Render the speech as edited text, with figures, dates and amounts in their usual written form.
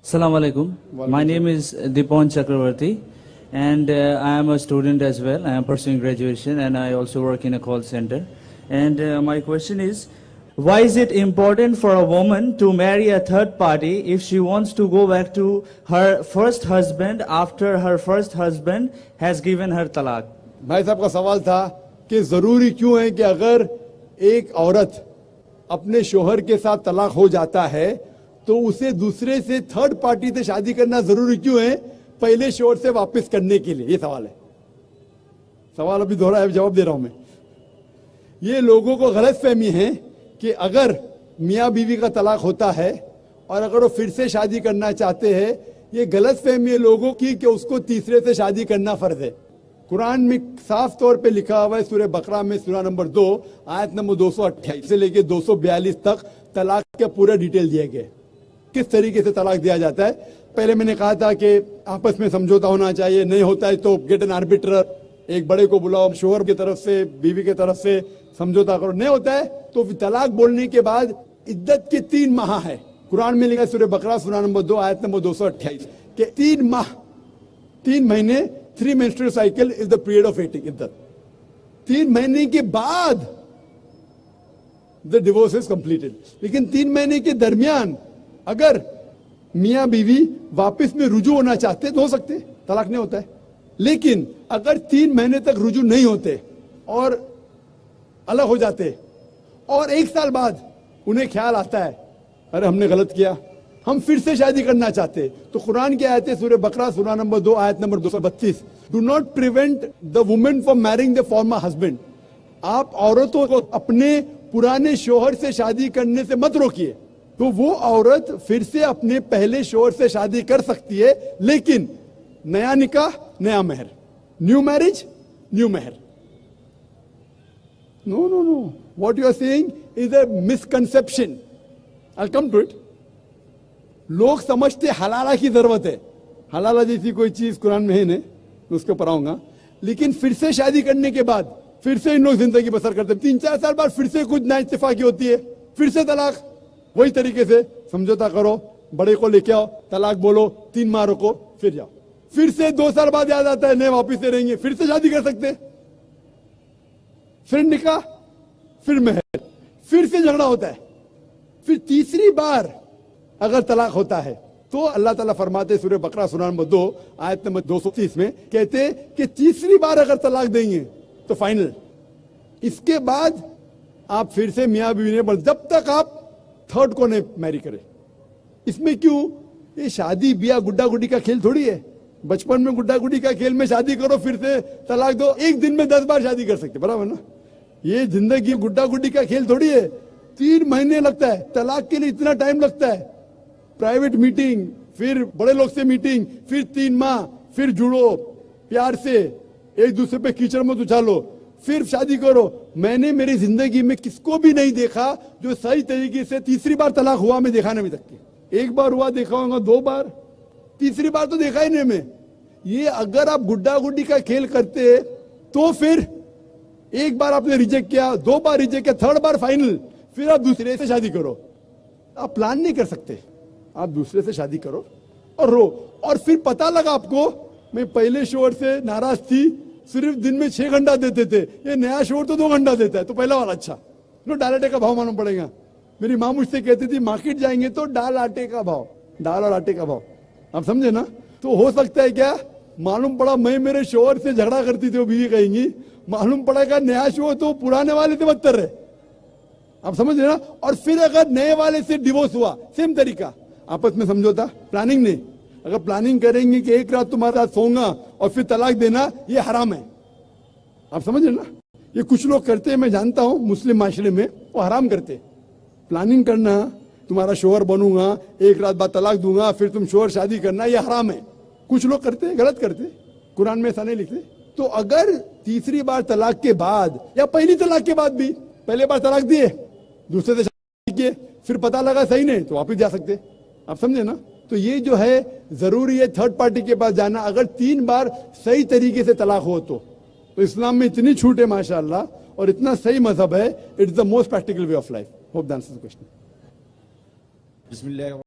Assalamu alaikum. My name is Dipon Chakravarti, and I am a student as well. I am pursuing graduation, and I also work in a call center. And my question is, why is it important for a woman to marry a third party if she wants to go back to her first husband after her first husband has given her talaq? भाई साहब का सवाल था कि जरूरी क्यों है कि अगर एक औरत अपने शोहर के साथ तलाक हो जाता है तो उसे दूसरे से थर्ड पार्टी से शादी करना जरूरी क्यों है पहले शोहर से वापस करने के लिए? ये सवाल है। सवाल अभी दोहरा है, जवाब दे रहा हूं मैं। ये लोगों को गलत फहमी है कि अगर मियाँ बीवी का तलाक होता है और अगर वो फिर से शादी करना चाहते हैं, ये गलत फहमी है लोगों की कि उसको तीसरे से शादी करना फर्ज है। कुरान में साफ तौर पे लिखा हुआ है सूरह बकरा में सूरा नंबर 2 आयत नंबर 228 से लेके 242 तक तलाक के पूरा डिटेल दिए गए, किस तरीके से तलाक दिया जाता है। पहले मैंने कहा था कि आपस में समझौता होना चाहिए, नहीं होता है तो गेट एन आर्बिट्रर, एक बड़े को बुलाओ, शोहर की तरफ से बीवी की तरफ से समझौता करो। नहीं होता है तो तलाक बोलने के बाद इद्दत के 3 माह है। कुरान में लिखा सूरह बकरा सूरा नंबर 2 आयत नंबर 228 के 3 माह, 3 महीने, 3 menstrual cycle is the period of waiting इद्दत। 3 महीने के बाद the divorce is completed। लेकिन 3 महीने के दरमियान अगर मियाँ बीवी वापस में रुजू होना चाहते तो हो सकते, तलाक नहीं होता है। लेकिन अगर 3 महीने तक रुजू नहीं होते और अलग हो जाते और 1 साल बाद उन्हें ख्याल आता है अरे हमने गलत किया, हम फिर से शादी करना चाहते, तो कुरान की आयत है सूरह बकरा सूरा नंबर 2 आयत number 232, do not prevent the women from marrying the former husband. आप औरतों को अपने पुराने शोहर से शादी करने से मत रोकिए। तो वो औरत फिर से अपने पहले शोहर से शादी कर सकती है, लेकिन नया निकाह नया मेहर, न्यू मैरिज न्यू मेहर। No no no, what you are saying is a misconception. I come to it. लोग समझते हलाला की जरूरत है, हलाला जैसी कोई चीज कुरान में है नहीं, मैं उसके ऊपर आऊंगा। लेकिन फिर से शादी करने के बाद फिर से इन लोग जिंदगी बसर करते, 3-4 साल बाद फिर से कुछ ना इत्तेफाकी होती है, फिर से तलाक। वही तरीके से समझौता करो, बड़े को लेके आओ, तलाक बोलो, 3 माह रुको, फिर जाओ। फिर से 2 साल बाद याद आता है नहीं वापिस से रहेंगे, फिर से शादी कर सकते, फिर निकाह, फिर मेहर, फिर से झगड़ा होता है। फिर तीसरी बार अगर तलाक होता है तो अल्लाह ताला फरमाते सूरह बकरा सूरा नंबर 2 आयत नंबर 230 में कहते कि तीसरी बार अगर तलाक देंगे तो फाइनल। इसके बाद आप फिर से मियाँ बीवी ने, जब तक आप थर्ड को नहीं मैरी करे। इसमें क्यों? ये शादी ब्याह गुड्डा गुड्डी का खेल थोड़ी है। बचपन में गुड्डा गुड्डी का खेल में शादी करो फिर से तलाक दो, एक दिन में 10 बार शादी कर सकते, बराबर ना? ये जिंदगी गुड्डा गुड्डी का खेल थोड़ी है। 3 महीने लगता है तलाक के लिए, इतना टाइम लगता है। प्राइवेट मीटिंग, फिर बड़े लोग से मीटिंग, फिर 3 माह, फिर जुड़ो प्यार से, एक दूसरे पे कीचड़ मत उछालो, फिर शादी करो। मैंने मेरी जिंदगी में किसको भी नहीं देखा जो सही तरीके से तीसरी बार तलाक हुआ, मैं देखा नहीं अभी तक। 1 बार हुआ देखा होगा, 2 बार, तीसरी बार तो देखा ही नहीं मैं। ये अगर आप गुड्डा गुड्डी का खेल करते तो फिर 1 बार आपने रिजेक्ट किया, 2 बार रिजेक्ट किया, 3rd बार फाइनल, फिर आप दूसरे से शादी करो। आप प्लान नहीं कर सकते, आप दूसरे से शादी करो और रो। और फिर पता लगा आपको मैं पहले शोहर से नाराज थी, सिर्फ दिन में 6 घंटा देते थे, ये नया शोहर तो 2 घंटा देता है, तो पहला वाला अच्छा। नो, दाल आटे का भाव मालूम पड़ेगा। मेरी माँ मुझसे कहती थी मार्केट जाएंगे तो दाल आटे का भाव, दाल और आटे का भाव, आप समझे ना? तो हो सकता है क्या, मालूम पड़ा मैं मेरे शोहर से झगड़ा करती थी, वो बीवी कहेंगी, मालूम पड़ेगा नया शोहर तो पुराने वाले से बदतर है, आप समझ रहे ना? और फिर अगर नए वाले से डिवोर्स हुआ, सेम तरीका, आपस में समझौता, प्लानिंग नहीं। अगर प्लानिंग करेंगे कि एक रात तुम्हारे साथ सोऊंगा और फिर तलाक देना, ये हराम है, आप समझ रहे ना? ये कुछ लोग करते हैं, मैं जानता हूं मुस्लिम माशरे में, वो हराम करते। प्लानिंग करना, तुम्हारा शोहर बनूंगा, एक रात बाद तलाक दूंगा, फिर तुम शोहर शादी करना, ये हराम है। कुछ लोग करते हैं, गलत करते, कुरान में ऐसा नहीं लिखते। तो अगर तीसरी बार तलाक के बाद या पहली तलाक के बाद भी, पहले बार तलाक दिए, दूसरे से शादी किए, फिर पता लगा सही नहीं, तो वापिस जा सकते, आप समझे ना? तो ये जो है जरूरी है थर्ड पार्टी के पास जाना, अगर 3 बार सही तरीके से तलाक हो तो इस्लाम में इतनी छूट है माशाअल्लाह, और इतना सही मजहब है, it's the most practical way of life. Hope that answers the question. Bismillah.